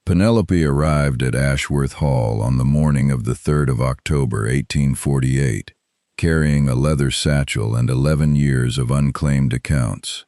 Penelope arrived at Ashworth Hall on the morning of the 3rd of October, 1848, carrying a leather satchel and 11 years of unclaimed accounts.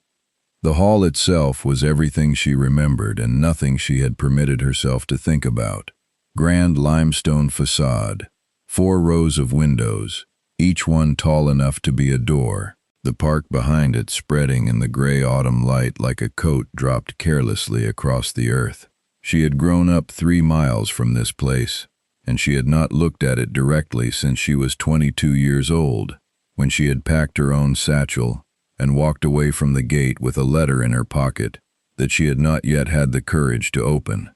The hall itself was everything she remembered and nothing she had permitted herself to think about. Grand limestone facade, 4 rows of windows, each one tall enough to be a door, the park behind it spreading in the gray autumn light like a coat dropped carelessly across the earth. She had grown up 3 miles from this place, and she had not looked at it directly since she was 22 years old, when she had packed her own satchel and walked away from the gate with a letter in her pocket that she had not yet had the courage to open.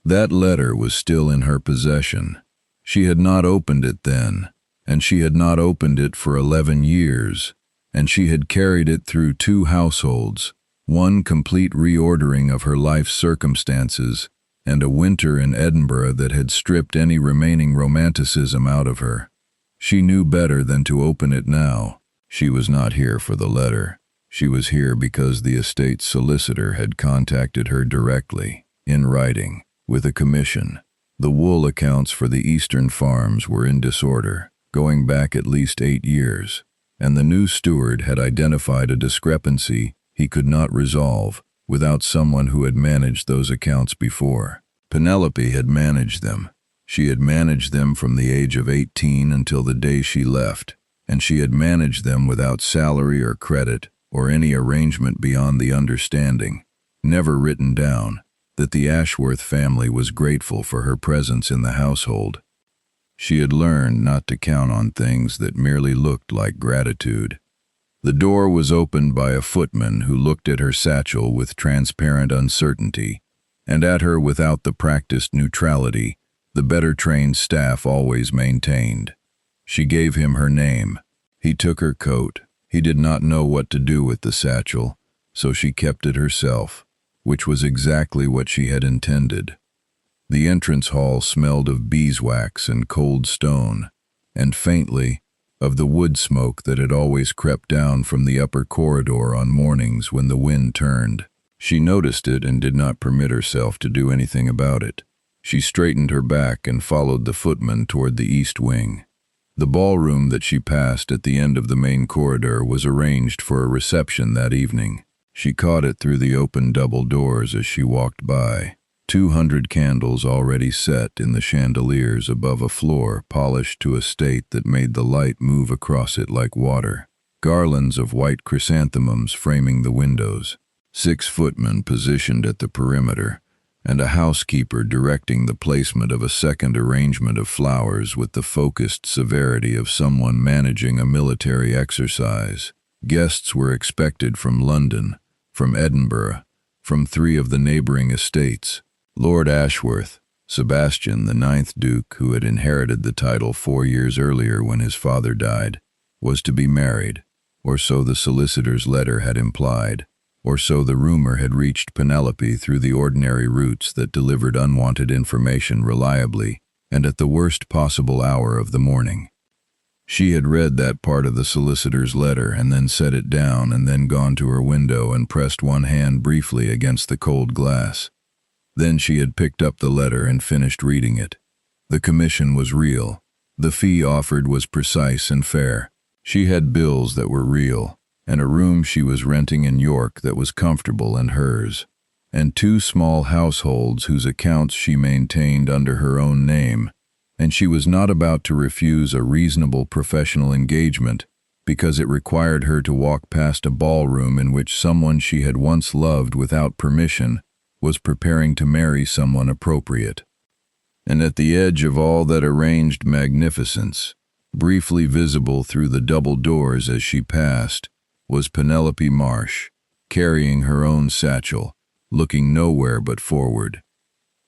That letter was still in her possession. She had not opened it then, and she had not opened it for 11 years, and she had carried it through 2 households, one complete reordering of her life's circumstances, and a winter in Edinburgh that had stripped any remaining romanticism out of her. She knew better than to open it now. She was not here for the letter. She was here because the estate's solicitor had contacted her directly, in writing, with a commission. The wool accounts for the eastern farms were in disorder, going back at least 8 years, and the new steward had identified a discrepancy he could not resolve without someone who had managed those accounts before. Penelope had managed them. She had managed them from the age of 18 until the day she left, and she had managed them without salary or credit or any arrangement beyond the understanding, never written down, that the Ashworth family was grateful for her presence in the household. She had learned not to count on things that merely looked like gratitude. The door was opened by a footman who looked at her satchel with transparent uncertainty, and at her without the practiced neutrality the better-trained staff always maintained. She gave him her name. He took her coat. He did not know what to do with the satchel, so she kept it herself, which was exactly what she had intended. The entrance hall smelled of beeswax and cold stone, and faintly, of the wood smoke that had always crept down from the upper corridor on mornings when the wind turned. She noticed it and did not permit herself to do anything about it. She straightened her back and followed the footman toward the east wing. The ballroom that she passed at the end of the main corridor was arranged for a reception that evening. She caught it through the open double doors as she walked by. 200 candles already set in the chandeliers above a floor polished to a state that made the light move across it like water. Garlands of white chrysanthemums framing the windows. 6 footmen positioned at the perimeter, and a housekeeper directing the placement of a second arrangement of flowers with the focused severity of someone managing a military exercise. Guests were expected from London, from Edinburgh, from 3 of the neighboring estates. Lord Ashworth, Sebastian, the 9th Duke, who had inherited the title 4 years earlier when his father died, was to be married, or so the solicitor's letter had implied, or so the rumor had reached Penelope through the ordinary routes that delivered unwanted information reliably and at the worst possible hour of the morning. She had read that part of the solicitor's letter and then set it down and then gone to her window and pressed one hand briefly against the cold glass. Then she had picked up the letter and finished reading it. The commission was real. The fee offered was precise and fair. She had bills that were real, and a room she was renting in York that was comfortable and hers, and 2 small households whose accounts she maintained under her own name, and she was not about to refuse a reasonable professional engagement because it required her to walk past a ballroom in which someone she had once loved without permission was preparing to marry someone appropriate. And at the edge of all that arranged magnificence, briefly visible through the double doors as she passed, was Penelope Marsh, carrying her own satchel, looking nowhere but forward.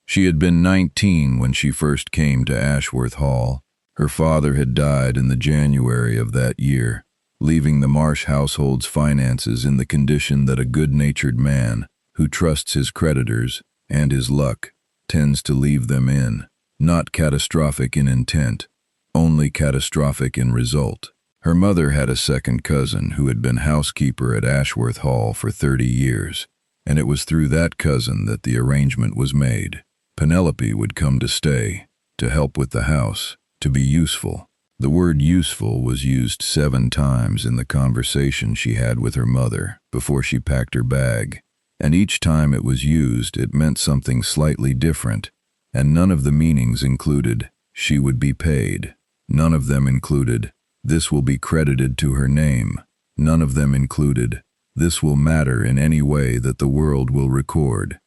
She had been 19 when she first came to Ashworth Hall. Her father had died in the January of that year, leaving the Marsh household's finances in the condition that a good-natured man, who trusts his creditors and his luck, tends to leave them in, not catastrophic in intent, only catastrophic in result. Her mother had a second cousin who had been housekeeper at Ashworth Hall for 30 years, and it was through that cousin that the arrangement was made. Penelope would come to stay, to help with the house, to be useful. The word useful was used 7 times in the conversation she had with her mother before she packed her bag, and each time it was used it meant something slightly different, and none of the meanings included, she would be paid. None of them included, this will be credited to her name. None of them included, this will matter in any way that the world will record.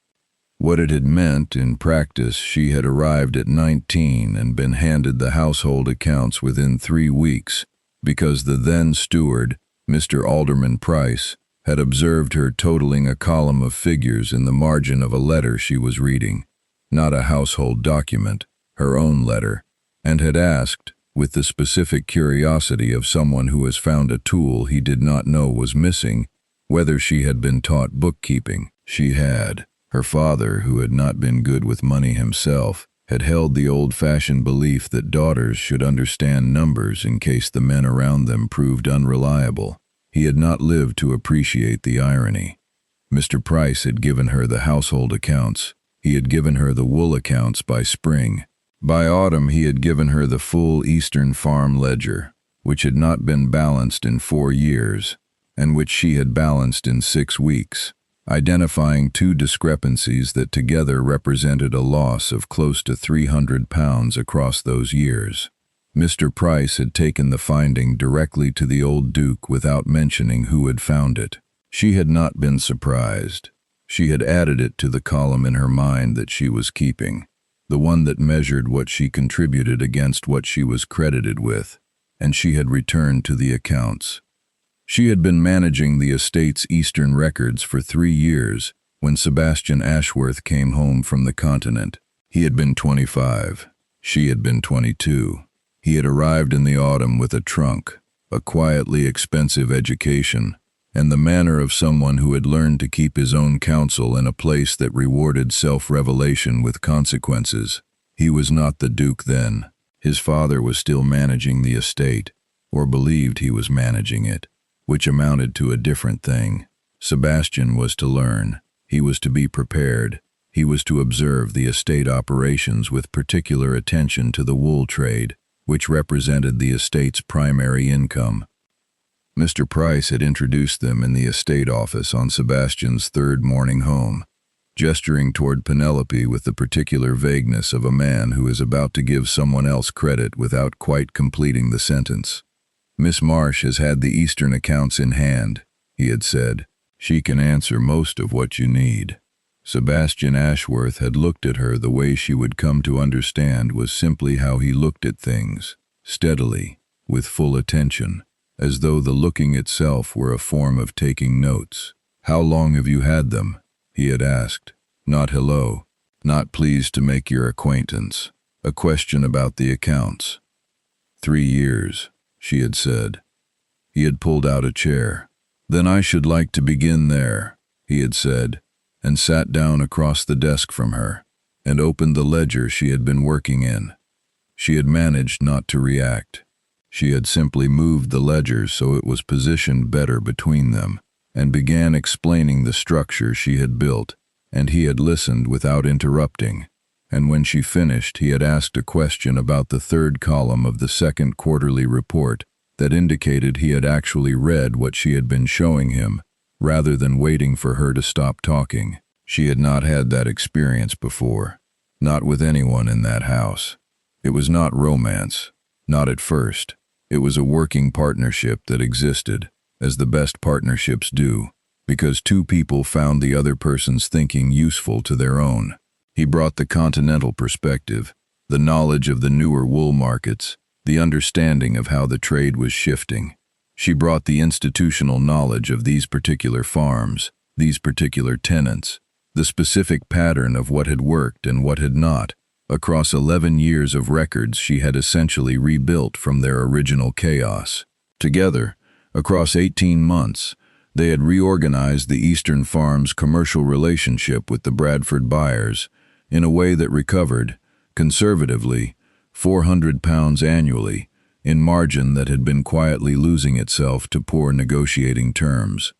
What it had meant in practice, she had arrived at 19 and been handed the household accounts within 3 weeks because the then steward, Mr. Alderman Price, had observed her totaling a column of figures in the margin of a letter she was reading, not a household document, her own letter, and had asked, with the specific curiosity of someone who has found a tool he did not know was missing, whether she had been taught bookkeeping. She had. Her father, who had not been good with money himself, had held the old-fashioned belief that daughters should understand numbers in case the men around them proved unreliable. He had not lived to appreciate the irony. Mr. Price had given her the household accounts. He had given her the wool accounts by spring. By autumn he had given her the full Eastern farm ledger, which had not been balanced in 4 years, and which she had balanced in 6 weeks, identifying 2 discrepancies that together represented a loss of close to £300 across those years. Mr. Price had taken the finding directly to the old Duke without mentioning who had found it. She had not been surprised. She had added it to the column in her mind that she was keeping, the one that measured what she contributed against what she was credited with, and she had returned to the accounts. She had been managing the estate's Eastern records for 3 years when Sebastian Ashworth came home from the continent. He had been 25. She had been 22. He had arrived in the autumn with a trunk, a quietly expensive education, and the manner of someone who had learned to keep his own counsel in a place that rewarded self-revelation with consequences. He was not the Duke then. His father was still managing the estate, or believed he was managing it, which amounted to a different thing. Sebastian was to learn. He was to be prepared. He was to observe the estate operations with particular attention to the wool trade, which represented the estate's primary income. Mr. Price had introduced them in the estate office on Sebastian's 3rd morning home, gesturing toward Penelope with the particular vagueness of a man who is about to give someone else credit without quite completing the sentence. "Miss Marsh has had the Eastern accounts in hand," he had said. "She can answer most of what you need." Sebastian Ashworth had looked at her the way she would come to understand was simply how he looked at things, steadily, with full attention, as though the looking itself were a form of taking notes. "How long have you had them?" he had asked. Not hello, not pleased to make your acquaintance. A question about the accounts. 3 years, she had said. He had pulled out a chair. "Then I should like to begin there," he had said, and sat down across the desk from her, and opened the ledger she had been working in. She had managed not to react. She had simply moved the ledger so it was positioned better between them, and began explaining the structure she had built, and he had listened without interrupting. And when she finished, he had asked a question about the 3rd column of the 2nd quarterly report that indicated he had actually read what she had been showing him, rather than waiting for her to stop talking. She had not had that experience before, not with anyone in that house. It was not romance, not at first. It was a working partnership that existed, as the best partnerships do, because 2 people found the other person's thinking useful to their own. He brought the continental perspective, the knowledge of the newer wool markets, the understanding of how the trade was shifting. She brought the institutional knowledge of these particular farms, these particular tenants, the specific pattern of what had worked and what had not. Across 11 years of records she had essentially rebuilt from their original chaos. Together, across 18 months, they had reorganized the Eastern Farm's commercial relationship with the Bradford buyers in a way that recovered, conservatively, £400 annually, in margin that had been quietly losing itself to poor negotiating terms.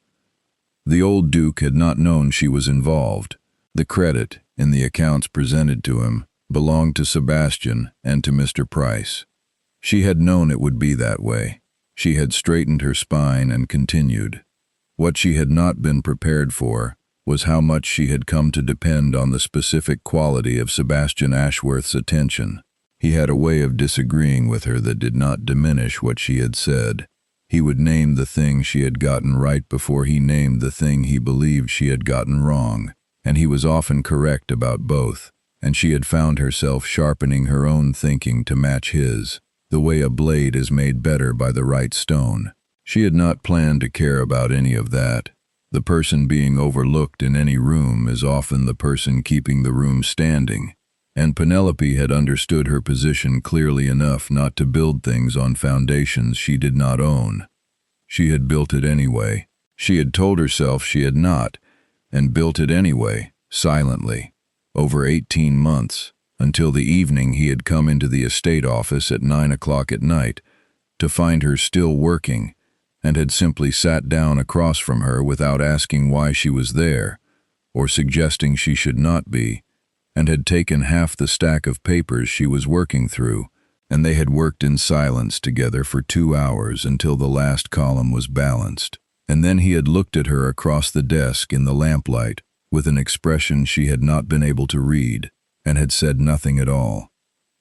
The old Duke had not known she was involved. The credit, in the accounts presented to him, belonged to Sebastian and to Mr. Price. She had known it would be that way. She had straightened her spine and continued. What she had not been prepared for was how much she had come to depend on the specific quality of Sebastian Ashworth's attention. He had a way of disagreeing with her that did not diminish what she had said. He would name the thing she had gotten right before he named the thing he believed she had gotten wrong, and he was often correct about both, and she had found herself sharpening her own thinking to match his, the way a blade is made better by the right stone. She had not planned to care about any of that. The person being overlooked in any room is often the person keeping the room standing, and Penelope had understood her position clearly enough not to build things on foundations she did not own. She had built it anyway. She had told herself she had not, and built it anyway, silently, over 18 months, until the evening he had come into the estate office at 9 o'clock at night, to find her still working, and had simply sat down across from her without asking why she was there, or suggesting she should not be, and had taken half the stack of papers she was working through, and they had worked in silence together for 2 hours until the last column was balanced. And then he had looked at her across the desk in the lamplight with an expression she had not been able to read, and had said nothing at all.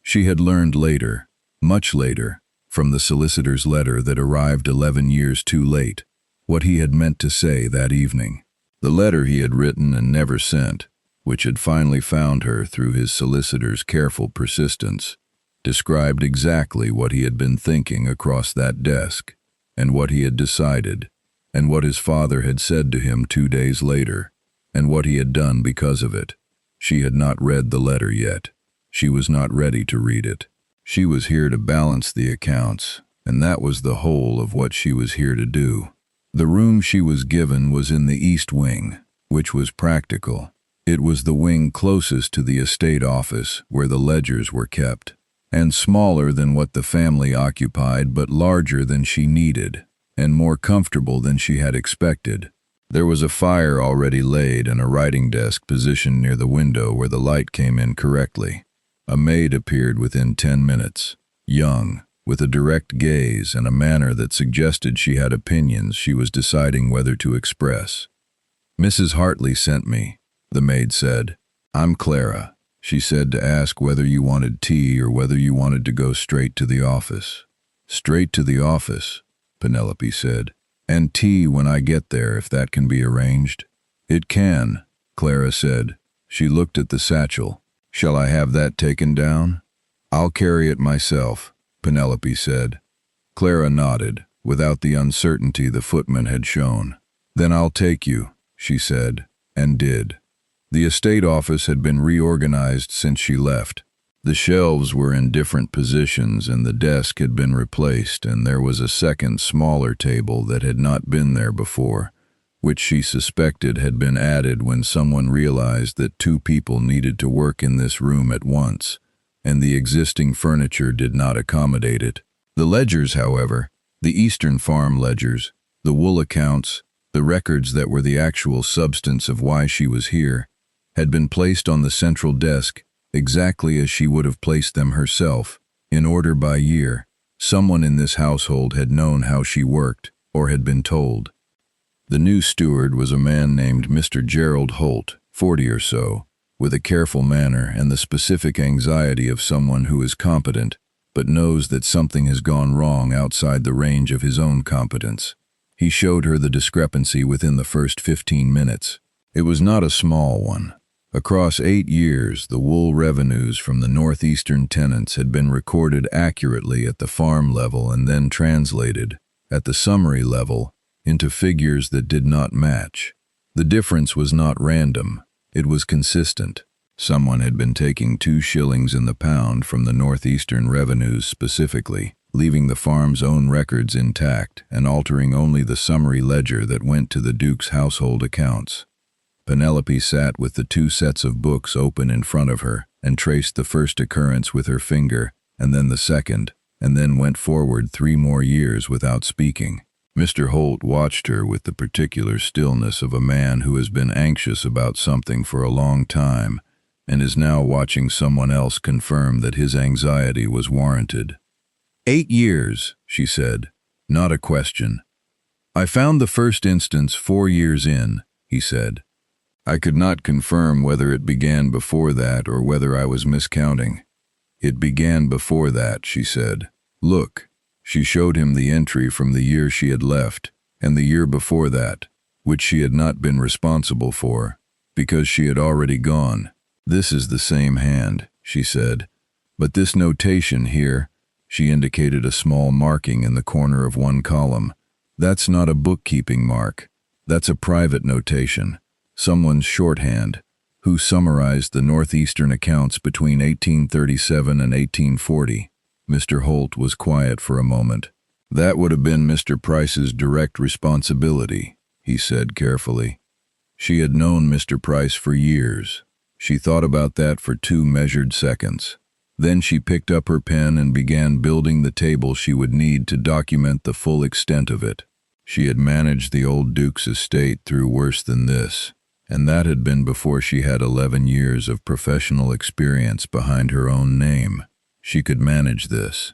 She had learned later, much later, from the solicitor's letter that arrived 11 years too late, what he had meant to say that evening. The letter he had written and never sent, which had finally found her through his solicitor's careful persistence, described exactly what he had been thinking across that desk, and what he had decided, and what his father had said to him 2 days later, and what he had done because of it. She had not read the letter yet. She was not ready to read it. She was here to balance the accounts, and that was the whole of what she was here to do. The room she was given was in the east wing, which was practical. It was the wing closest to the estate office where the ledgers were kept, and smaller than what the family occupied, but larger than she needed, and more comfortable than she had expected. There was a fire already laid and a writing desk positioned near the window where the light came in correctly. A maid appeared within 10 minutes, young, with a direct gaze and a manner that suggested she had opinions she was deciding whether to express. "Mrs. Hartley sent me," the maid said. "I'm Clara. She said to ask whether you wanted tea or whether you wanted to go straight to the office." "Straight to the office," Penelope said. "And tea when I get there, if that can be arranged." "It can," Clara said. She looked at the satchel. "Shall I have that taken down?" "I'll carry it myself," Penelope said. Clara nodded, without the uncertainty the footman had shown. "Then I'll take you," she said, and did. The estate office had been reorganized since she left. The shelves were in different positions and the desk had been replaced, and there was a second, smaller table that had not been there before, which she suspected had been added when someone realized that 2 people needed to work in this room at once, and the existing furniture did not accommodate it. The ledgers, however, the Eastern Farm ledgers, the wool accounts, the records that were the actual substance of why she was here, had been placed on the central desk exactly as she would have placed them herself, in order by year. Someone in this household had known how she worked, or had been told. The new steward was a man named Mr. Gerald Holt, 40 or so, with a careful manner and the specific anxiety of someone who is competent, but knows that something has gone wrong outside the range of his own competence. He showed her the discrepancy within the first 15 minutes. It was not a small one. Across 8 years, the wool revenues from the northeastern tenants had been recorded accurately at the farm level and then translated, at the summary level, into figures that did not match. The difference was not random, it was consistent. Someone had been taking 2 shillings in the pound from the northeastern revenues specifically, leaving the farm's own records intact and altering only the summary ledger that went to the Duke's household accounts. Penelope sat with the 2 sets of books open in front of her and traced the first occurrence with her finger, and then the second, and then went forward 3 more years without speaking. Mr. Holt watched her with the particular stillness of a man who has been anxious about something for a long time and is now watching someone else confirm that his anxiety was warranted. 8 years, she said, not a question. I found the first instance 4 years in, he said. I could not confirm whether it began before that or whether I was miscounting. It began before that, she said. Look, she showed him the entry from the year she had left, and the year before that, which she had not been responsible for, because she had already gone. This is the same hand, she said, but this notation here, she indicated a small marking in the corner of one column. That's not a bookkeeping mark. That's a private notation, someone's shorthand, who summarized the Northeastern accounts between 1837 and 1840. Mr. Holt was quiet for a moment. That would have been Mr. Price's direct responsibility, he said carefully. She had known Mr. Price for years. She thought about that for 2 measured seconds. Then she picked up her pen and began building the table she would need to document the full extent of it. She had managed the old Duke's estate through worse than this, and that had been before she had 11 years of professional experience behind her own name. She could manage this.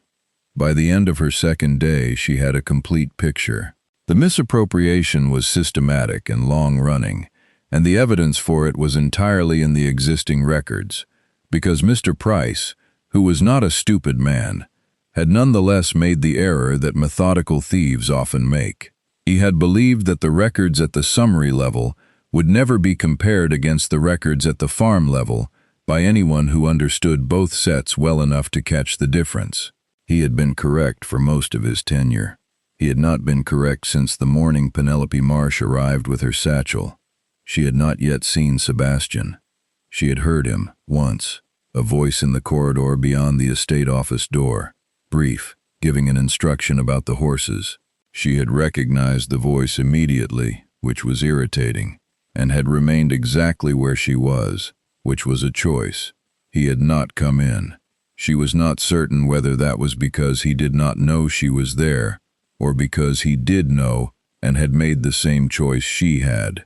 By the end of her second day, she had a complete picture. The misappropriation was systematic and long-running, and the evidence for it was entirely in the existing records, because Mr. Price, who was not a stupid man, had nonetheless made the error that methodical thieves often make. He had believed that the records at the summary level would never be compared against the records at the farm level by anyone who understood both sets well enough to catch the difference. He had been correct for most of his tenure. He had not been correct since the morning Penelope Marsh arrived with her satchel. She had not yet seen Sebastian. She had heard him, once, a voice in the corridor beyond the estate office door, brief, giving an instruction about the horses. She had recognized the voice immediately, which was irritating, and had remained exactly where she was, which was a choice. He had not come in. She was not certain whether that was because he did not know she was there, or because he did know and had made the same choice she had.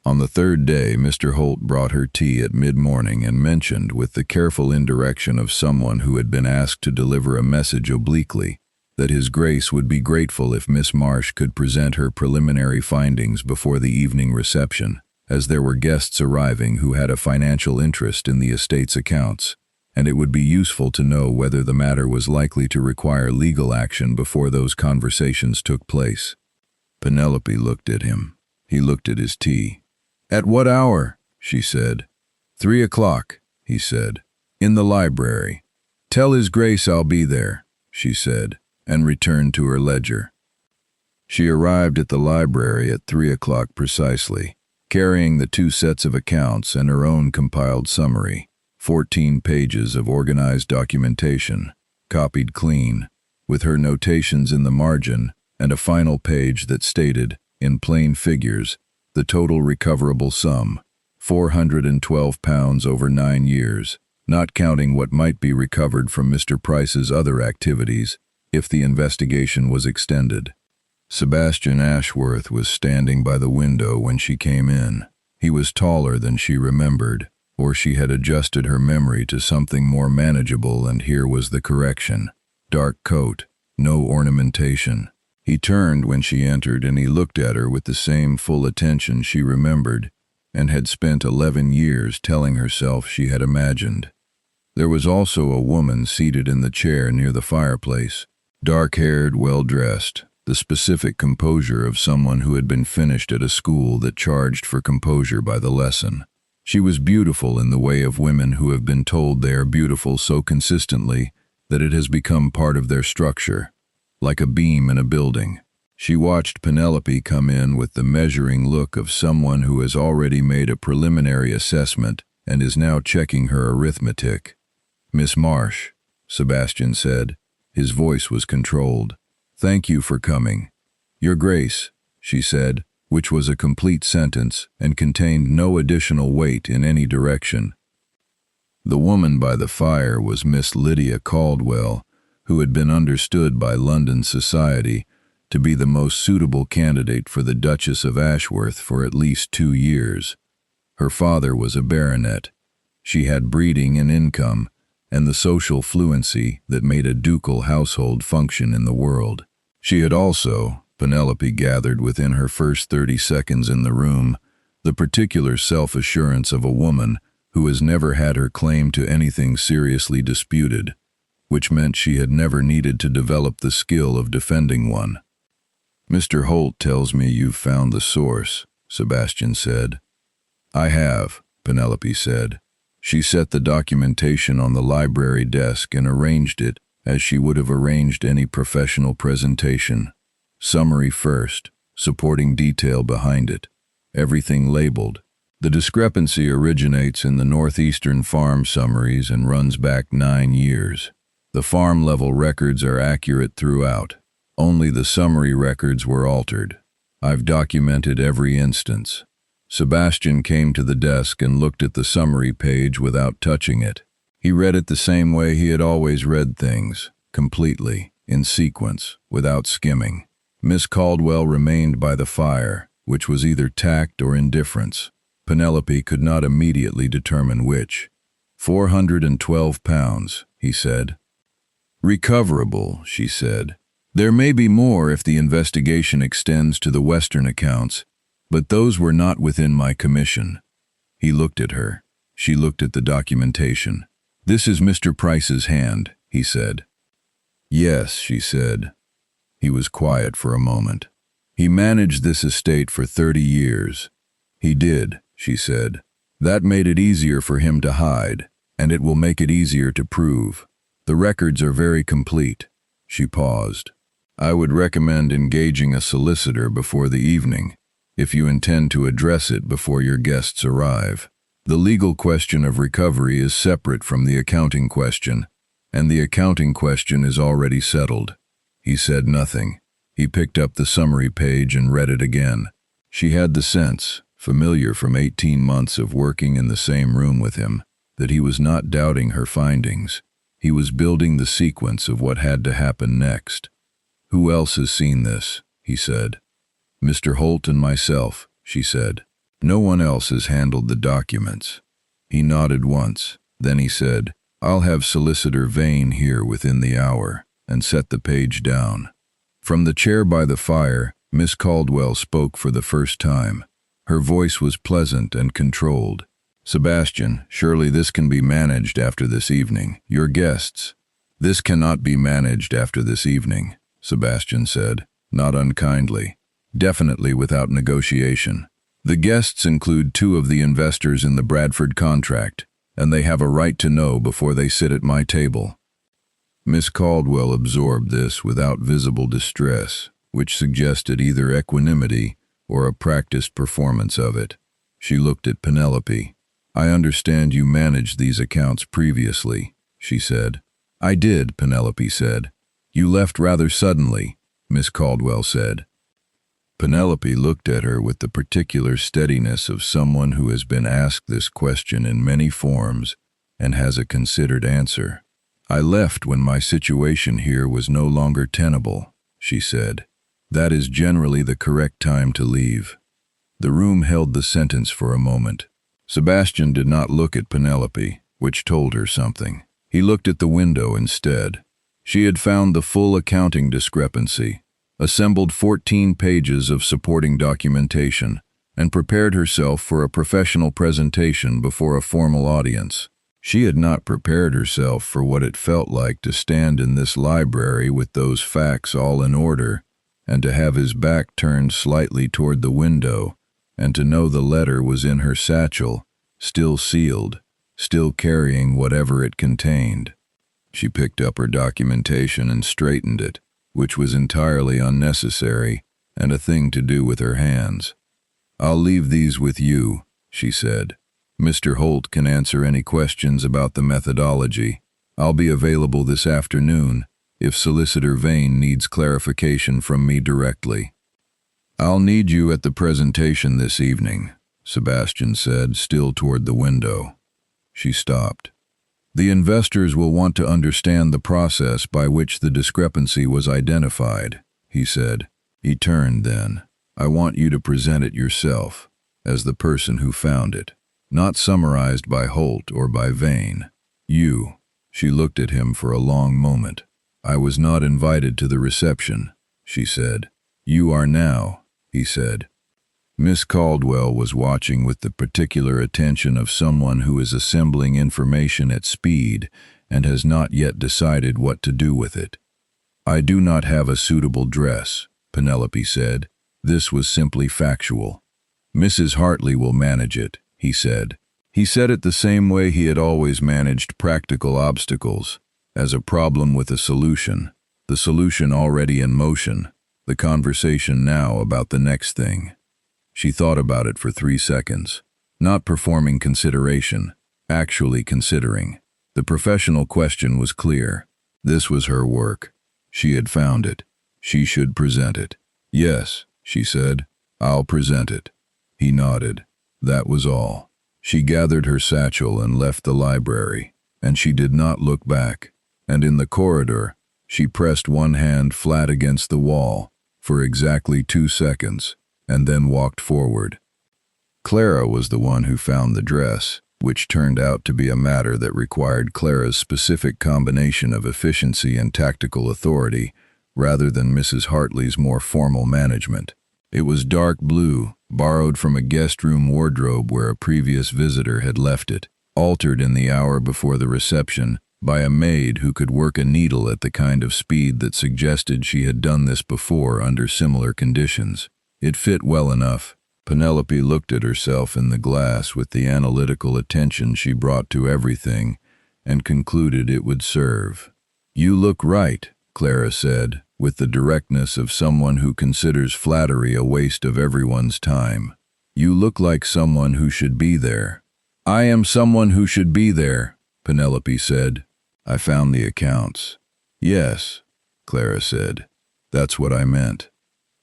On the third day, Mr. Holt brought her tea at mid-morning and mentioned, with the careful indirection of someone who had been asked to deliver a message obliquely, that His Grace would be grateful if Miss Marsh could present her preliminary findings before the evening reception, as there were guests arriving who had a financial interest in the estate's accounts, and it would be useful to know whether the matter was likely to require legal action before those conversations took place. Penelope looked at him. He looked at his tea. "At what hour?" she said. 3 o'clock, he said. "In the library." "Tell His Grace I'll be there," she said, and returned to her ledger. She arrived at the library at 3 o'clock precisely, carrying the 2 sets of accounts and her own compiled summary, 14 pages of organized documentation, copied clean, with her notations in the margin and a final page that stated, in plain figures, the total recoverable sum, £412 over 9 years, not counting what might be recovered from Mr. Price's other activities if the investigation was extended. Sebastian Ashworth was standing by the window when she came in. He was taller than she remembered, or she had adjusted her memory to something more manageable, and here was the correction. Dark coat, no ornamentation. He turned when she entered, and he looked at her with the same full attention she remembered and had spent 11 years telling herself she had imagined. There was also a woman seated in the chair near the fireplace, dark-haired, well-dressed, the specific composure of someone who had been finished at a school that charged for composure by the lesson. She was beautiful in the way of women who have been told they are beautiful so consistently that it has become part of their structure, like a beam in a building. She watched Penelope come in with the measuring look of someone who has already made a preliminary assessment and is now checking her arithmetic. "Miss Marsh," Sebastian said. His voice was controlled. "Thank you for coming." "Your Grace," she said, which was a complete sentence and contained no additional weight in any direction. The woman by the fire was Miss Lydia Caldwell, who had been understood by London society to be the most suitable candidate for the Duchess of Ashworth for at least 2 years. Her father was a baronet. She had breeding and income, and the social fluency that made a ducal household function in the world. She had also, Penelope gathered within her first 30 seconds in the room, the particular self-assurance of a woman who has never had her claim to anything seriously disputed, which meant she had never needed to develop the skill of defending one. "Mr. Holt tells me you've found the source," Sebastian said. "I have," Penelope said. She set the documentation on the library desk and arranged it as she would have arranged any professional presentation. Summary first, supporting detail behind it. Everything labeled. The discrepancy originates in the Northeastern farm summaries and runs back 9 years. The farm-level records are accurate throughout. Only the summary records were altered. I've documented every instance. Sebastian came to the desk and looked at the summary page without touching it. He read it the same way he had always read things, completely, in sequence, without skimming. Miss Caldwell remained by the fire, which was either tact or indifference. Penelope could not immediately determine which. 412 pounds, he said. Recoverable, she said. There may be more if the investigation extends to the Western accounts, but those were not within my commission. He looked at her. She looked at the documentation. This is Mr. Price's hand, he said. Yes, she said. He was quiet for a moment. He managed this estate for 30 years. He did, she said. That made it easier for him to hide, and it will make it easier to prove. The records are very complete. She paused. I would recommend engaging a solicitor before the evening, if you intend to address it before your guests arrive. The legal question of recovery is separate from the accounting question, and the accounting question is already settled. He said nothing. He picked up the summary page and read it again. She had the sense, familiar from 18 months of working in the same room with him, that he was not doubting her findings. He was building the sequence of what had to happen next. Who else has seen this? He said. Mr. Holt and myself, she said. No one else has handled the documents. He nodded once. Then he said, I'll have Solicitor Vane here within the hour, and set the page down. From the chair by the fire, Miss Caldwell spoke for the first time. Her voice was pleasant and controlled. Sebastian, surely this can be managed after this evening. Your guests. This cannot be managed after this evening, Sebastian said, not unkindly. Definitely without negotiation. The guests include 2 of the investors in the Bradford contract, and they have a right to know before they sit at my table. Miss Caldwell absorbed this without visible distress, which suggested either equanimity or a practiced performance of it. She looked at Penelope. I understand you managed these accounts previously, she said. I did, Penelope said. You left rather suddenly, Miss Caldwell said. Penelope looked at her with the particular steadiness of someone who has been asked this question in many forms and has a considered answer. I left when my situation here was no longer tenable, she said. That is generally the correct time to leave. The room held the sentence for a moment. Sebastian did not look at Penelope, which told her something. He looked at the window instead. She had found the full accounting discrepancy, assembled 14 pages of supporting documentation, and prepared herself for a professional presentation before a formal audience. She had not prepared herself for what it felt like to stand in this library with those facts all in order, and to have his back turned slightly toward the window, and to know the letter was in her satchel, still sealed, still carrying whatever it contained. She picked up her documentation and straightened it, which was entirely unnecessary and a thing to do with her hands. I'll leave these with you, she said. Mr. Holt can answer any questions about the methodology. I'll be available this afternoon if Solicitor Vane needs clarification from me directly. I'll need you at the presentation this evening, Sebastian said, still toward the window. She stopped. The investors will want to understand the process by which the discrepancy was identified, he said. He turned then. I want you to present it yourself, as the person who found it. not summarized by Holt or by Vane. You. She looked at him for a long moment. I was not invited to the reception, she said. You are now, he said. Miss Caldwell was watching with the particular attention of someone who is assembling information at speed and has not yet decided what to do with it. I do not have a suitable dress, Penelope said. This was simply factual. Mrs. Hartley will manage it, he said. He said it the same way he had always managed practical obstacles, as a problem with a solution, the solution already in motion, the conversation now about the next thing. She thought about it for 3 seconds, not performing consideration, actually considering. The professional question was clear. This was her work. She had found it. She should present it. Yes, she said, I'll present it. He nodded. That was all. She gathered her satchel and left the library, and she did not look back. And in the corridor, she pressed one hand flat against the wall for exactly 2 seconds, and then walked forward. Clara was the one who found the dress, which turned out to be a matter that required Clara's specific combination of efficiency and tactical authority, rather than Mrs. Hartley's more formal management. It was dark blue, borrowed from a guest room wardrobe where a previous visitor had left it, altered in the hour before the reception by a maid who could work a needle at the kind of speed that suggested she had done this before under similar conditions. It fit well enough. Penelope looked at herself in the glass with the analytical attention she brought to everything and concluded it would serve. You look right, Clara said, with the directness of someone who considers flattery a waste of everyone's time. You look like someone who should be there. I am someone who should be there, Penelope said. I found the accounts. Yes, Clara said. That's what I meant.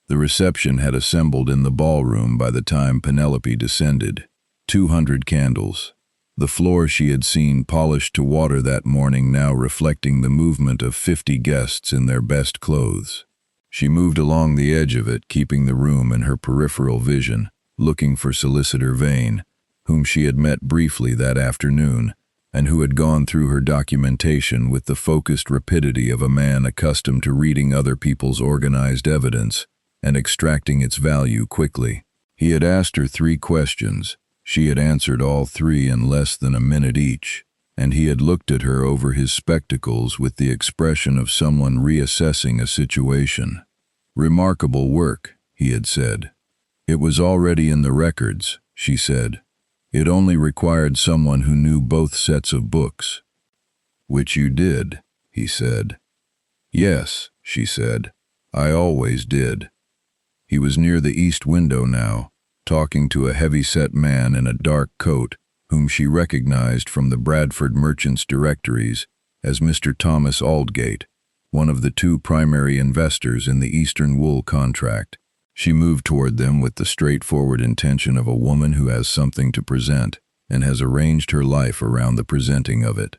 The reception had assembled in the ballroom by the time Penelope descended. 200 candles. The floor she had seen polished to water that morning now reflecting the movement of 50 guests in their best clothes. She moved along the edge of it, keeping the room in her peripheral vision, looking for Solicitor Vane, whom she had met briefly that afternoon, and who had gone through her documentation with the focused rapidity of a man accustomed to reading other people's organized evidence and extracting its value quickly. He had asked her 3 questions. She had answered all 3 in less than a minute each, and he had looked at her over his spectacles with the expression of someone reassessing a situation. Remarkable work, he had said. It was already in the records, she said. It only required someone who knew both sets of books. Which you did, he said. Yes, she said. I always did. He was near the east window now, talking to a heavy-set man in a dark coat, whom she recognized from the Bradford Merchants' Directories as Mr. Thomas Aldgate, one of the 2 primary investors in the Eastern Wool contract. She moved toward them with the straightforward intention of a woman who has something to present and has arranged her life around the presenting of it.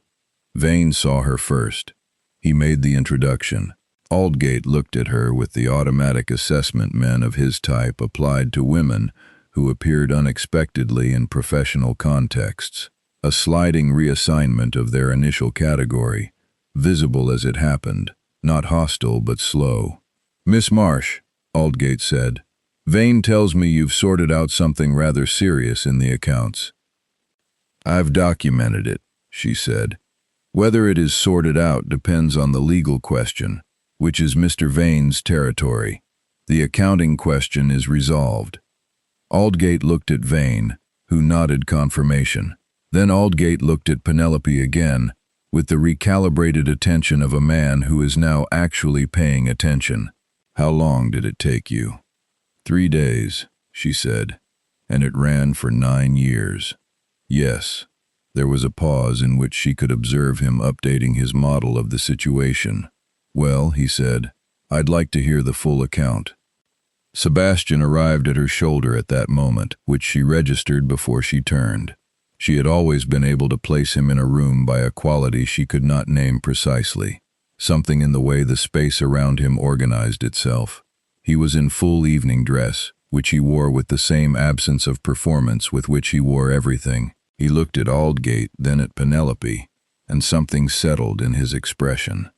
Vane saw her first. He made the introduction. Aldgate looked at her with the automatic assessment men of his type applied to women who appeared unexpectedly in professional contexts, a sliding reassignment of their initial category, visible as it happened, not hostile but slow. Miss Marsh, Aldgate said, Vane tells me you've sorted out something rather serious in the accounts. I've documented it, she said. Whether it is sorted out depends on the legal question, which is Mr. Vane's territory. The accounting question is resolved. Aldgate looked at Vane, who nodded confirmation. Then Aldgate looked at Penelope again, with the recalibrated attention of a man who is now actually paying attention. How long did it take you? 3 days, she said, and it ran for 9 years. Yes. There was a pause in which she could observe him updating his model of the situation. Well, he said, I'd like to hear the full account. Sebastian arrived at her shoulder at that moment, which she registered before she turned. She had always been able to place him in a room by a quality she could not name precisely, something in the way the space around him organized itself. He was in full evening dress, which he wore with the same absence of performance with which he wore everything. He looked at Aldgate, then at Penelope, and something settled in his expression.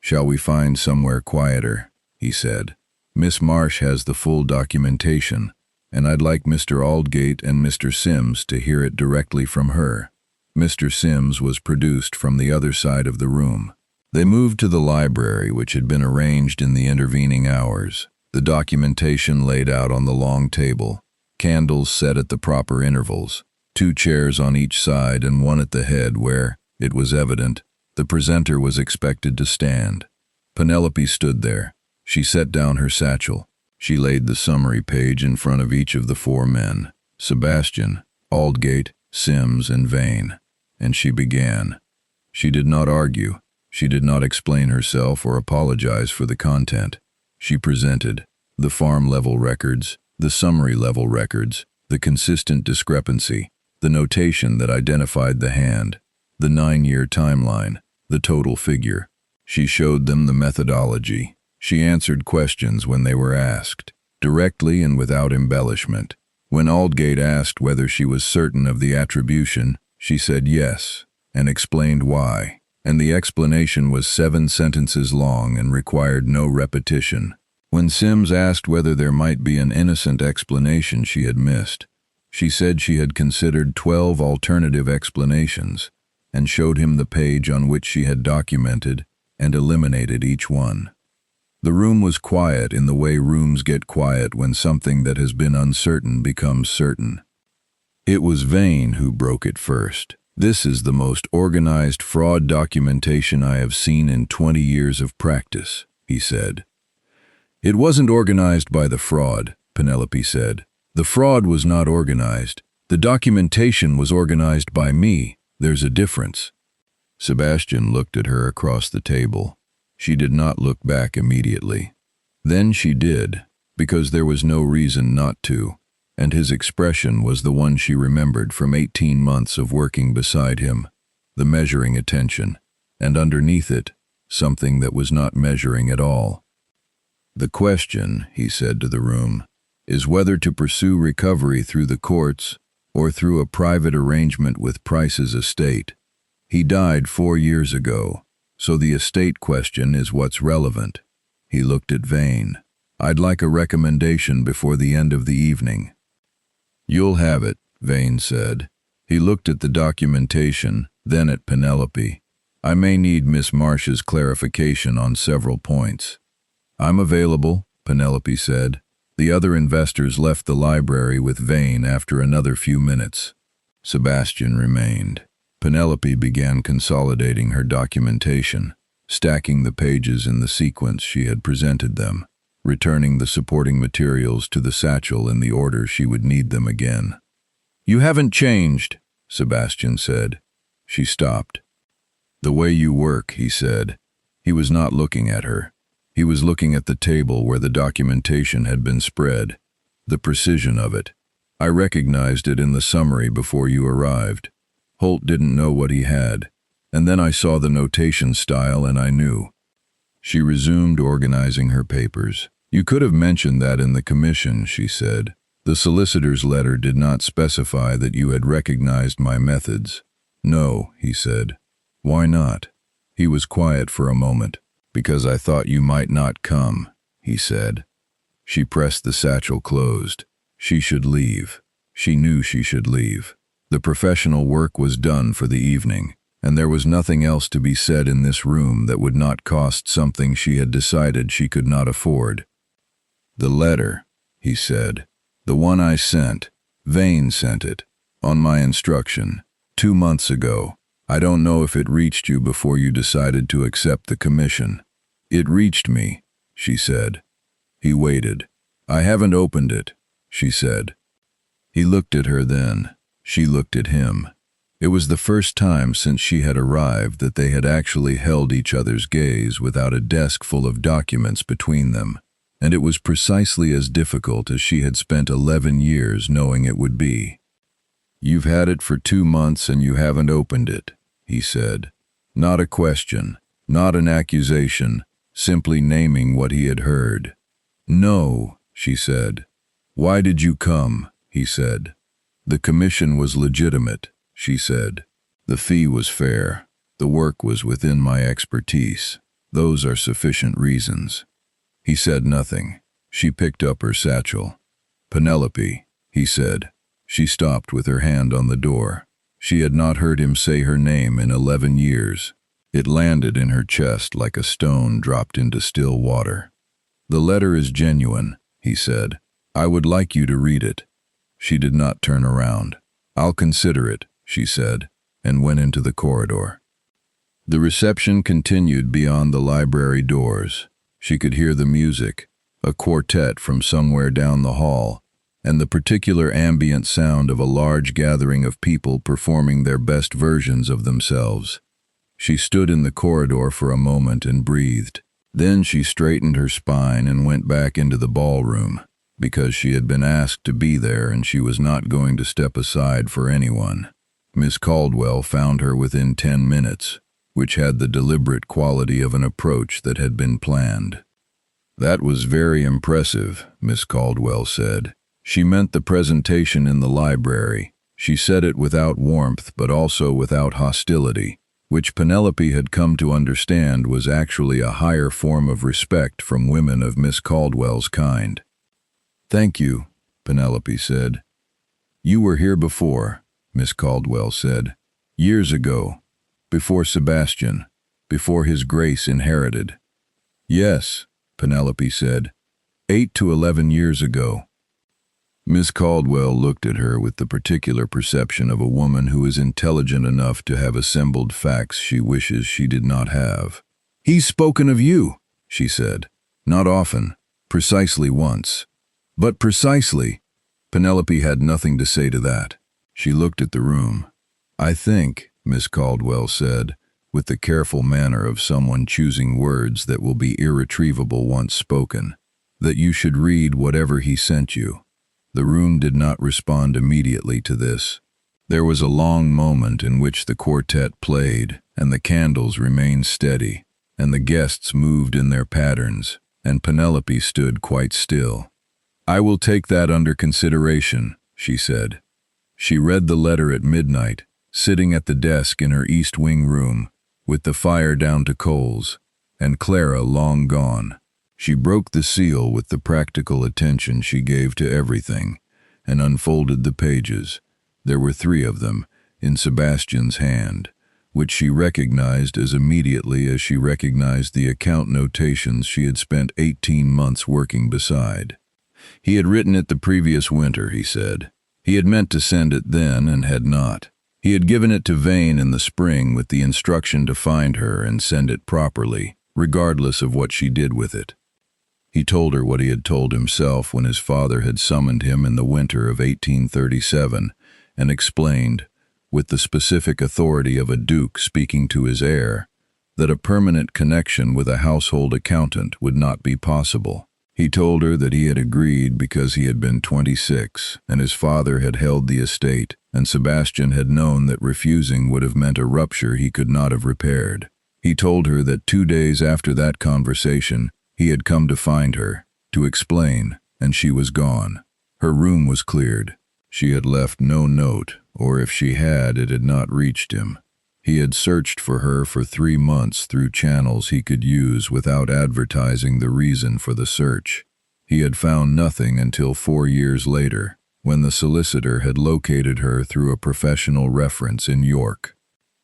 "Shall we find somewhere quieter?" he said. "Miss Marsh has the full documentation, and I'd like Mr. Aldgate and Mr. Sims to hear it directly from her." Mr. Sims was produced from the other side of the room. They moved to the library, which had been arranged in the intervening hours, the documentation laid out on the long table, candles set at the proper intervals, 2 chairs on each side and one at the head where, it was evident, the presenter was expected to stand. Penelope stood there. She set down her satchel. She laid the summary page in front of each of the 4 men, Sebastian, Aldgate, Sims, and Vane, and she began. She did not argue. She did not explain herself or apologize for the content. She presented the farm-level records, the summary-level records, the consistent discrepancy, the notation that identified the hand, the 9-year timeline, the total figure. She showed them the methodology. She answered questions when they were asked, directly and without embellishment. When Aldgate asked whether she was certain of the attribution, she said yes, and explained why. And the explanation was 7 sentences long and required no repetition. When Sims asked whether there might be an innocent explanation she had missed, she said she had considered 12 alternative explanations and showed him the page on which she had documented and eliminated each one. The room was quiet in the way rooms get quiet when something that has been uncertain becomes certain. It was Vane who broke it first. "This is the most organized fraud documentation I have seen in 20 years of practice," he said. "It wasn't organized by the fraud," Penelope said. "The fraud was not organized. The documentation was organized by me. There's a difference." Sebastian looked at her across the table. She did not look back immediately. Then she did, because there was no reason not to, and his expression was the one she remembered from 18 months of working beside him, the measuring attention, and underneath it, something that was not measuring at all. "The question," he said to the room, "is whether to pursue recovery through the courts or through a private arrangement with Price's estate. He died 4 years ago, so the estate question is what's relevant." He looked at Vane. "I'd like a recommendation before the end of the evening." "You'll have it," Vane said. He looked at the documentation, then at Penelope. "I may need Miss Marsh's clarification on several points." "I'm available," Penelope said. The other investors left the library with Vane after another few minutes. Sebastian remained. Penelope began consolidating her documentation, stacking the pages in the sequence she had presented them, returning the supporting materials to the satchel in the order she would need them again. "You haven't changed," Sebastian said. She stopped. "The way you work," he said. He was not looking at her. He was looking at the table where the documentation had been spread, the precision of it. "I recognized it in the summary before you arrived. Holt didn't know what he had, and then I saw the notation style and I knew." She resumed organizing her papers. "You could have mentioned that in the commission," she said. "The solicitor's letter did not specify that you had recognized my methods." "No," he said. "Why not?" He was quiet for a moment. "Because I thought you might not come," he said. She pressed the satchel closed. She should leave. She knew she should leave. The professional work was done for the evening, and there was nothing else to be said in this room that would not cost something she had decided she could not afford. "The letter," he said. "The one I sent. Vane sent it, on my instruction, 2 months ago. I don't know if it reached you before you decided to accept the commission." "It reached me," she said. He waited. "I haven't opened it," she said. He looked at her then. She looked at him. It was the first time since she had arrived that they had actually held each other's gaze without a desk full of documents between them. And it was precisely as difficult as she had spent 11 years knowing it would be. "You've had it for 2 months and you haven't opened it," he said. Not a question, not an accusation, simply naming what he had heard. "No," she said. "Why did you come?" he said. "The commission was legitimate. she said. The fee was fair. The work was within my expertise. Those are sufficient reasons. He said nothing. She picked up her satchel. Penelope, he said. She stopped with her hand on the door. She had not heard him say her name in 11 years. It landed in her chest like a stone dropped into still water. The letter is genuine, he said. I would like you to read it. She did not turn around. I'll consider it, she said, and went into the corridor. The reception continued beyond the library doors. She could hear the music, a quartet from somewhere down the hall, and the particular ambient sound of a large gathering of people performing their best versions of themselves. She stood in the corridor for a moment and breathed. Then she straightened her spine and went back into the ballroom, because she had been asked to be there and she was not going to step aside for anyone. Miss Caldwell found her within 10 minutes, which had the deliberate quality of an approach that had been planned. That was very impressive, Miss Caldwell said. She meant the presentation in the library. She said it without warmth but also without hostility, which Penelope had come to understand was actually a higher form of respect from women of Miss Caldwell's kind. Thank you, Penelope said. You were here before, Miss Caldwell said. Years ago, before Sebastian, before his grace inherited. Yes, Penelope said. 8 to 11 years ago. Miss Caldwell looked at her with the particular perception of a woman who is intelligent enough to have assembled facts she wishes she did not have. He's spoken of you, she said. Not often, precisely once. But precisely. Penelope had nothing to say to that. She looked at the room. I think, Miss Caldwell said, with the careful manner of someone choosing words that will be irretrievable once spoken, that you should read whatever he sent you. The room did not respond immediately to this. There was a long moment in which the quartet played, and the candles remained steady, and the guests moved in their patterns, and Penelope stood quite still. I will take that under consideration, she said. She read the letter at midnight, sitting at the desk in her East Wing room, with the fire down to coals, and Clara long gone. She broke the seal with the practical attention she gave to everything, and unfolded the pages. There were 3 of them, in Sebastian's hand, which she recognized as immediately as she recognized the account notations she had spent 18 months working beside. He had written it the previous winter, he said. He had meant to send it then and had not. He had given it to Vane in the spring with the instruction to find her and send it properly, regardless of what she did with it. He told her what he had told himself when his father had summoned him in the winter of 1837, and explained, with the specific authority of a duke speaking to his heir, that a permanent connection with a household accountant would not be possible. He told her that he had agreed because he had been 26, and his father had held the estate, and Sebastian had known that refusing would have meant a rupture he could not have repaired. He told her that 2 days after that conversation, he had come to find her, to explain, and she was gone. Her room was cleared. She had left no note, or if she had, it had not reached him. He had searched for her for 3 months through channels he could use without advertising the reason for the search. He had found nothing until 4 years later, when the solicitor had located her through a professional reference in York.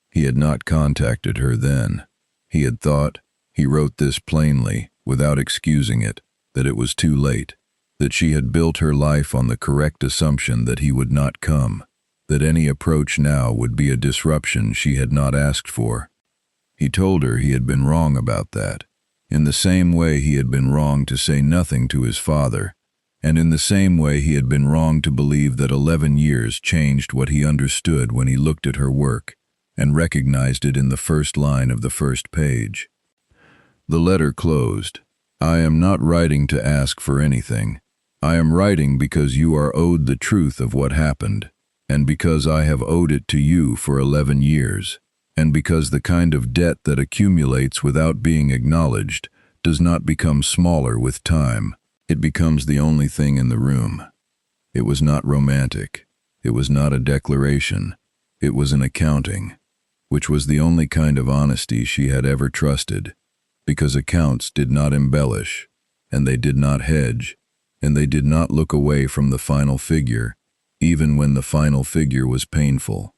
He had not contacted her then. He had thought, he wrote this plainly, without excusing it, that it was too late, that she had built her life on the correct assumption that he would not come, that any approach now would be a disruption she had not asked for. He told her he had been wrong about that, in the same way he had been wrong to say nothing to his father, and in the same way he had been wrong to believe that 11 years changed what he understood when he looked at her work and recognized it in the first line of the first page. The letter closed. I am not writing to ask for anything. I am writing because you are owed the truth of what happened, and because I have owed it to you for 11 years, and because the kind of debt that accumulates without being acknowledged does not become smaller with time. It becomes the only thing in the room. It was not romantic. It was not a declaration. It was an accounting, which was the only kind of honesty she had ever trusted, because accounts did not embellish, and they did not hedge, and they did not look away from the final figure, even when the final figure was painful.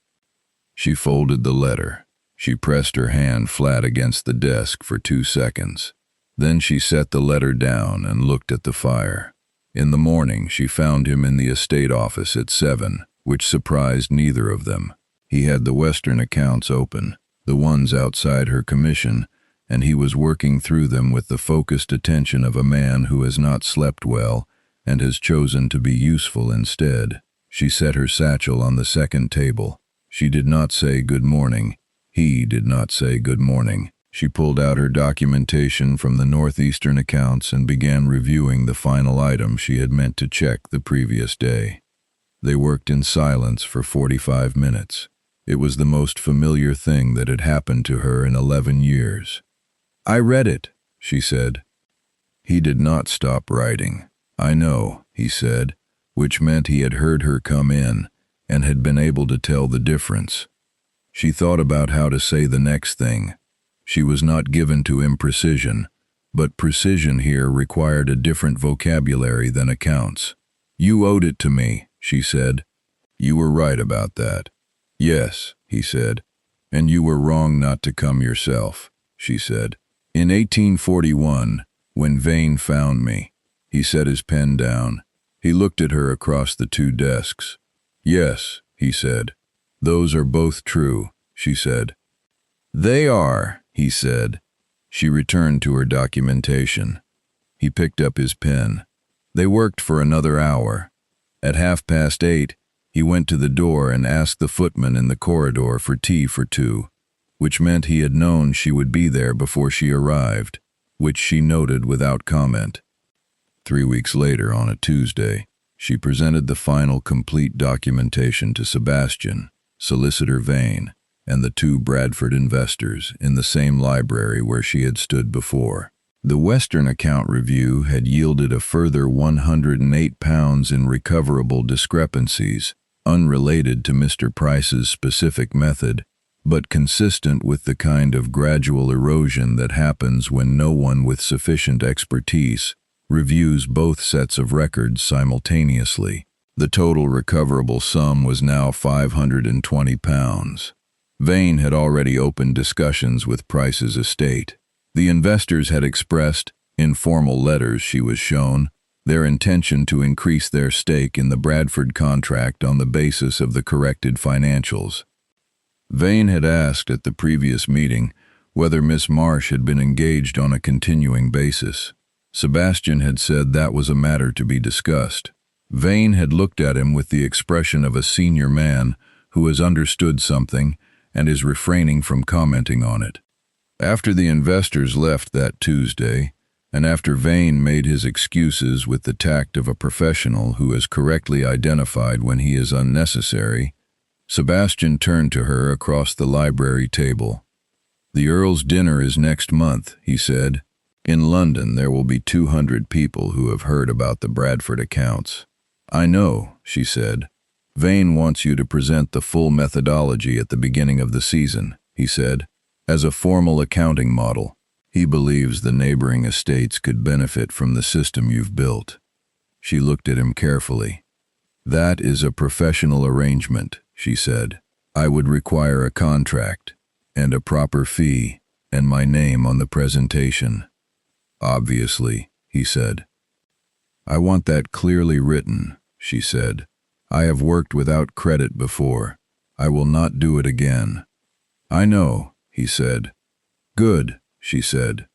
She folded the letter. She pressed her hand flat against the desk for 2 seconds. Then she set the letter down and looked at the fire. In the morning, she found him in the estate office at 7, which surprised neither of them. He had the Western accounts open, the ones outside her commission, and he was working through them with the focused attention of a man who has not slept well and has chosen to be useful instead. She set her satchel on the second table. She did not say good morning. He did not say good morning. She pulled out her documentation from the Northeastern accounts and began reviewing the final item she had meant to check the previous day. They worked in silence for 45 minutes. It was the most familiar thing that had happened to her in 11 years. "I read it," she said. He did not stop writing. "I know," he said, which meant he had heard her come in and had been able to tell the difference. She thought about how to say the next thing. She was not given to imprecision, but precision here required a different vocabulary than accounts. "You owed it to me," she said. "You were right about that." "Yes," he said. "And you were wrong not to come yourself," she said. "In 1841, when Vane found me," he set his pen down. He looked at her across the 2 desks. "Yes," he said. "Those are both true," she said. "They are," he said. She returned to her documentation. He picked up his pen. They worked for another hour. At 8:30, he went to the door and asked the footman in the corridor for tea for 2, which meant he had known she would be there before she arrived, which she noted without comment. 3 weeks later, on a Tuesday, she presented the final complete documentation to Sebastian, Solicitor Vane, and the 2 Bradford investors in the same library where she had stood before. The Western account review had yielded a further £108 in recoverable discrepancies, unrelated to Mr. Price's specific method, but consistent with the kind of gradual erosion that happens when no one with sufficient expertise reviews both sets of records simultaneously. The total recoverable sum was now £520. Vane had already opened discussions with Price's estate. The investors had expressed, in formal letters she was shown, their intention to increase their stake in the Bradford contract on the basis of the corrected financials. Vane had asked at the previous meeting whether Miss Marsh had been engaged on a continuing basis. Sebastian had said that was a matter to be discussed. Vane had looked at him with the expression of a senior man who has understood something and is refraining from commenting on it. After the investors left that Tuesday, and after Vane made his excuses with the tact of a professional who is correctly identified when he is unnecessary, Sebastian turned to her across the library table. "The Earl's dinner is next month," he said. "In London there will be 200 people who have heard about the Bradford accounts." "I know," she said. "Vane wants you to present the full methodology at the beginning of the season," he said, "as a formal accounting model. He believes the neighboring estates could benefit from the system you've built." She looked at him carefully. "That is a professional arrangement," she said. "I would require a contract, and a proper fee, and my name on the presentation." "Obviously," he said. "I want that clearly written," she said. "I have worked without credit before. I will not do it again." "I know," he said. "Good," she said.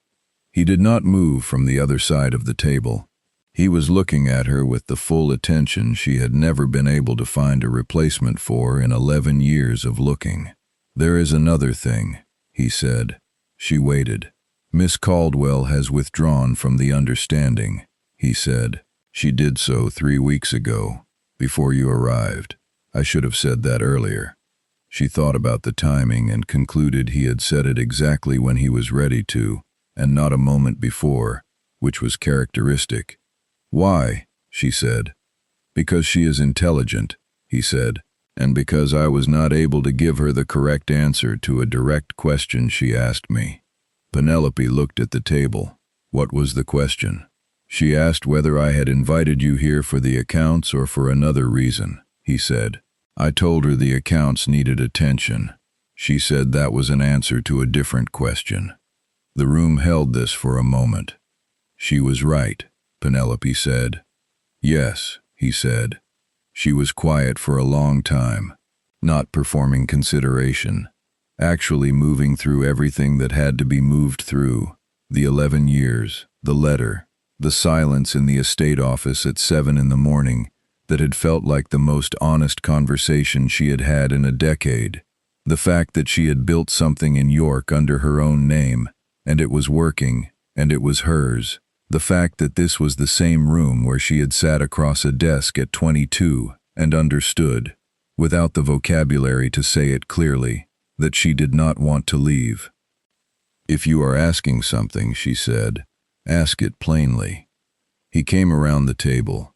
He did not move from the other side of the table. He was looking at her with the full attention she had never been able to find a replacement for in 11 years of looking. "There is another thing," he said. She waited. "Miss Caldwell has withdrawn from the understanding," he said. "She did so 3 weeks ago, before you arrived. I should have said that earlier." She thought about the timing and concluded he had said it exactly when he was ready to, and not a moment before, which was characteristic. "Why?" she said. "Because she is intelligent," he said. and because I was not able to give her the correct answer to a direct question she asked me. Penelope looked at the table. What was the question? She asked whether I had invited you here for the accounts or for another reason, he said. I told her the accounts needed attention. She said that was an answer to a different question. The room held this for a moment. She was right, Penelope said. Yes, he said. She was quiet for a long time, not performing consideration, actually moving through everything that had to be moved through, the 11 years, the letter, the silence in the estate office at 7 in the morning that had felt like the most honest conversation she had had in a decade, the fact that she had built something in York under her own name, and it was working, and it was hers, the fact that this was the same room where she had sat across a desk at 22 and understood, without the vocabulary to say it clearly, that she did not want to leave. If you are asking something, she said, ask it plainly. He came around the table.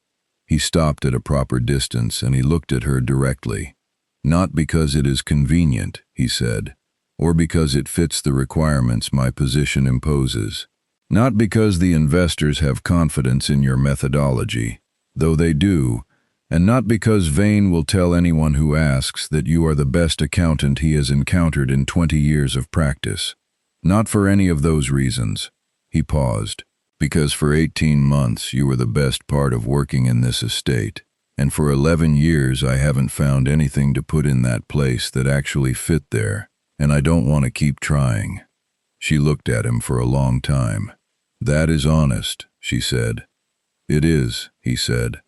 He stopped at a proper distance and he looked at her directly. Not because it is convenient, he said, or because it fits the requirements my position imposes. Not because the investors have confidence in your methodology, though they do, and not because Vane will tell anyone who asks that you are the best accountant he has encountered in 20 years of practice. Not for any of those reasons. He paused. Because for 18 months you were the best part of working in this estate, and for 11 years I haven't found anything to put in that place that actually fit there, and I don't want to keep trying. She looked at him for a long time. That is honest, she said. It is, he said.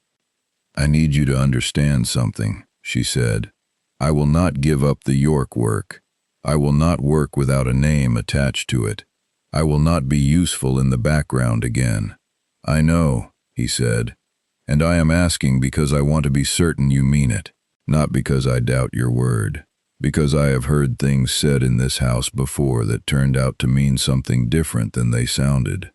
I need you to understand something, she said. I will not give up the York work. I will not work without a name attached to it. I will not be useful in the background again. I know, he said, and I am asking because I want to be certain you mean it, not because I doubt your word, because I have heard things said in this house before that turned out to mean something different than they sounded.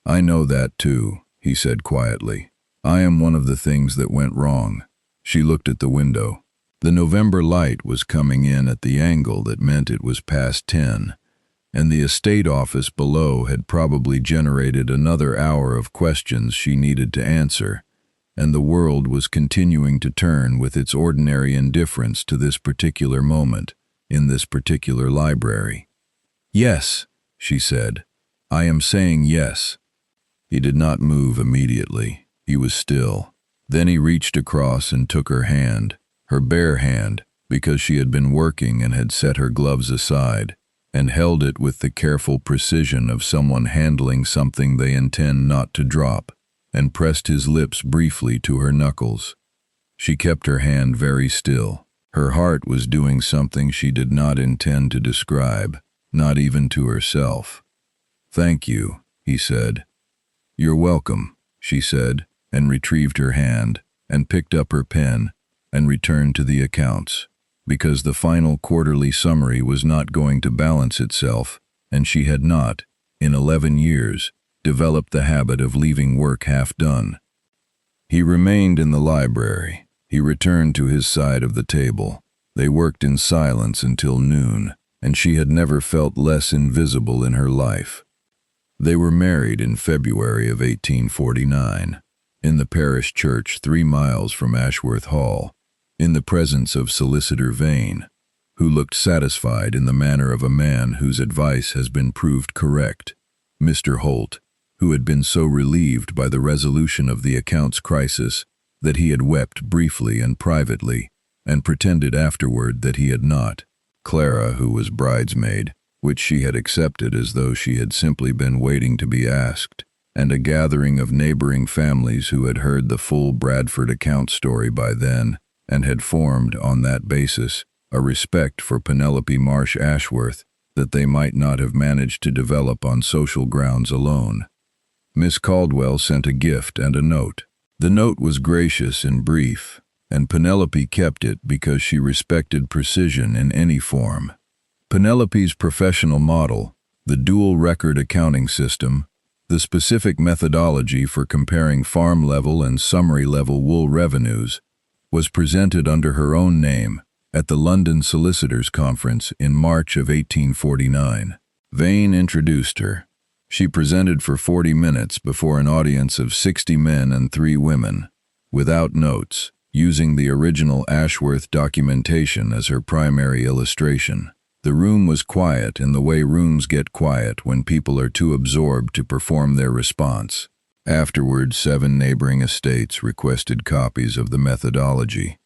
I know that too, he said quietly. I am one of the things that went wrong. She looked at the window. The November light was coming in at the angle that meant it was past 10, and the estate office below had probably generated another hour of questions she needed to answer, and the world was continuing to turn with its ordinary indifference to this particular moment, in this particular library. Yes, she said. I am saying yes. He did not move immediately. He was still. Then he reached across and took her hand, her bare hand, because she had been working and had set her gloves aside, and held it with the careful precision of someone handling something they intend not to drop, and pressed his lips briefly to her knuckles. She kept her hand very still. Her heart was doing something she did not intend to describe, not even to herself. Thank you, he said. You're welcome, she said, and retrieved her hand, and picked up her pen, and returned to the accounts, because the final quarterly summary was not going to balance itself, and she had not, in 11 years, developed the habit of leaving work half done. He remained in the library. He returned to his side of the table. They worked in silence until noon, and she had never felt less invisible in her life. They were married in February of 1849, in the parish church 3 miles from Ashworth Hall, in the presence of Solicitor Vane, who looked satisfied in the manner of a man whose advice has been proved correct, Mr. Holt, who had been so relieved by the resolution of the accounts crisis that he had wept briefly and privately, and pretended afterward that he had not, Clara, who was bridesmaid, which she had accepted as though she had simply been waiting to be asked, and a gathering of neighboring families who had heard the full Bradford account story by then, and had formed, on that basis, a respect for Penelope Marsh Ashworth that they might not have managed to develop on social grounds alone. Miss Caldwell sent a gift and a note. The note was gracious and brief, and Penelope kept it because she respected precision in any form. Penelope's professional model, the dual record accounting system, the specific methodology for comparing farm-level and summary-level wool revenues, was presented under her own name at the London Solicitors' Conference in March of 1849. Vane introduced her. She presented for 40 minutes before an audience of 60 men and 3 women, without notes, using the original Ashworth documentation as her primary illustration. The room was quiet in the way rooms get quiet when people are too absorbed to perform their response. Afterwards, 7 neighboring estates requested copies of the methodology.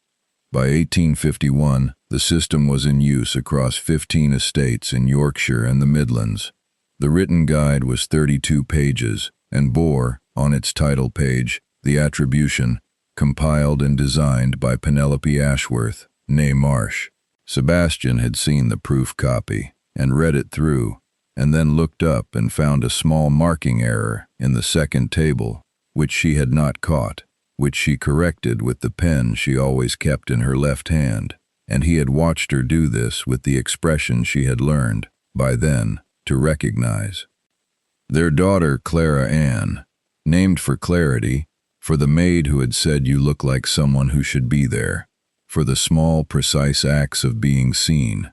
By 1851, the system was in use across 15 estates in Yorkshire and the Midlands. The written guide was 32 pages and bore, on its title page, the attribution, compiled and designed by Penelope Ashworth, née Marsh. Sebastian had seen the proof copy and read it through, and then looked up and found a small marking error in the second table, which she had not caught, which she corrected with the pen she always kept in her left hand, and he had watched her do this with the expression she had learned, by then, to recognize. Their daughter, Clara Ann, named for clarity, for the maid who had said you look like someone who should be there, for the small, precise acts of being seen,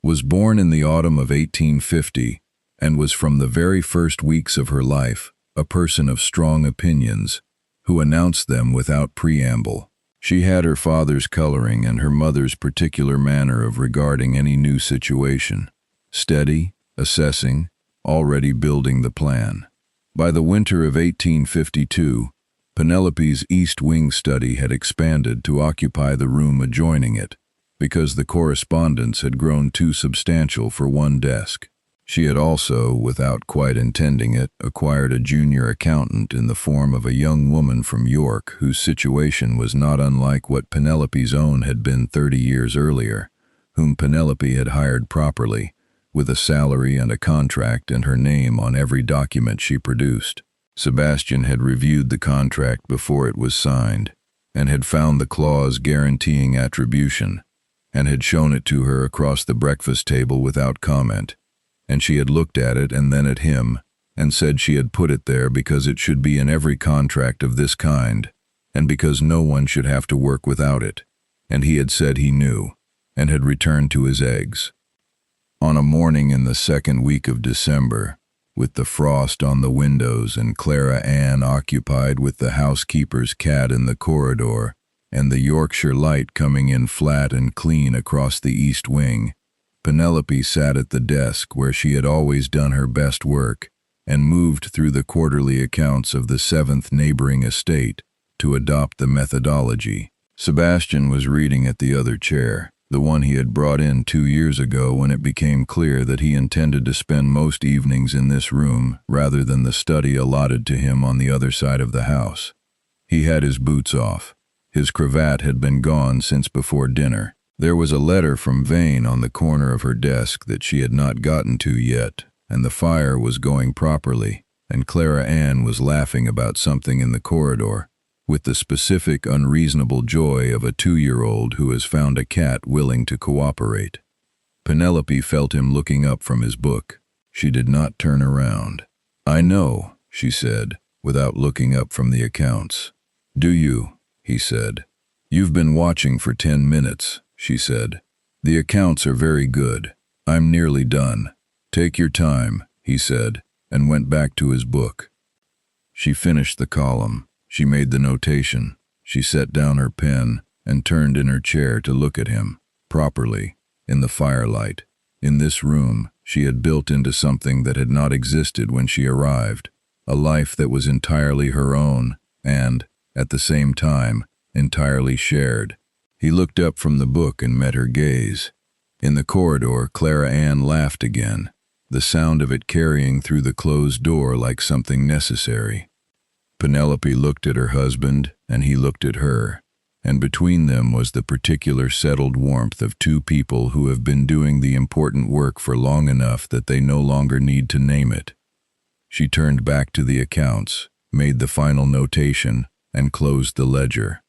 was born in the autumn of 1850 and was from the very first weeks of her life a person of strong opinions, who announced them without preamble. She had her father's coloring and her mother's particular manner of regarding any new situation, steady, assessing, already building the plan. By the winter of 1852, Penelope's East Wing study had expanded to occupy the room adjoining it, because the correspondence had grown too substantial for one desk. She had also, without quite intending it, acquired a junior accountant in the form of a young woman from York whose situation was not unlike what Penelope's own had been 30 years earlier, whom Penelope had hired properly, with a salary and a contract and her name on every document she produced. Sebastian had reviewed the contract before it was signed, and had found the clause guaranteeing attribution, and had shown it to her across the breakfast table without comment, and she had looked at it and then at him, and said she had put it there because it should be in every contract of this kind, and because no one should have to work without it, and he had said he knew, and had returned to his eggs. On a morning in the second week of December, with the frost on the windows and Clara Ann occupied with the housekeeper's cat in the corridor, and the Yorkshire light coming in flat and clean across the east wing, Penelope sat at the desk where she had always done her best work, and moved through the quarterly accounts of the 7th neighboring estate to adopt the methodology. Sebastian was reading at the other chair, the one he had brought in 2 years ago when it became clear that he intended to spend most evenings in this room rather than the study allotted to him on the other side of the house. He had his boots off. His cravat had been gone since before dinner. There was a letter from Vane on the corner of her desk that she had not gotten to yet, and the fire was going properly, and Clara Ann was laughing about something in the corridor, with the specific, unreasonable joy of a 2-year-old who has found a cat willing to cooperate. Penelope felt him looking up from his book. She did not turn around. "I know," she said, without looking up from the accounts. "Do you?" he said. "You've been watching for 10 minutes, she said. "The accounts are very good. I'm nearly done. Take your time," he said, and went back to his book. She finished the column. She made the notation. She set down her pen and turned in her chair to look at him, properly, in the firelight. In this room, she had built into something that had not existed when she arrived, a life that was entirely her own and, at the same time, entirely shared. He looked up from the book and met her gaze. In the corridor, Clara Ann laughed again, the sound of it carrying through the closed door like something necessary. Penelope looked at her husband, and he looked at her, and between them was the particular settled warmth of 2 people who have been doing the important work for long enough that they no longer need to name it. She turned back to the accounts, made the final notation, and closed the ledger.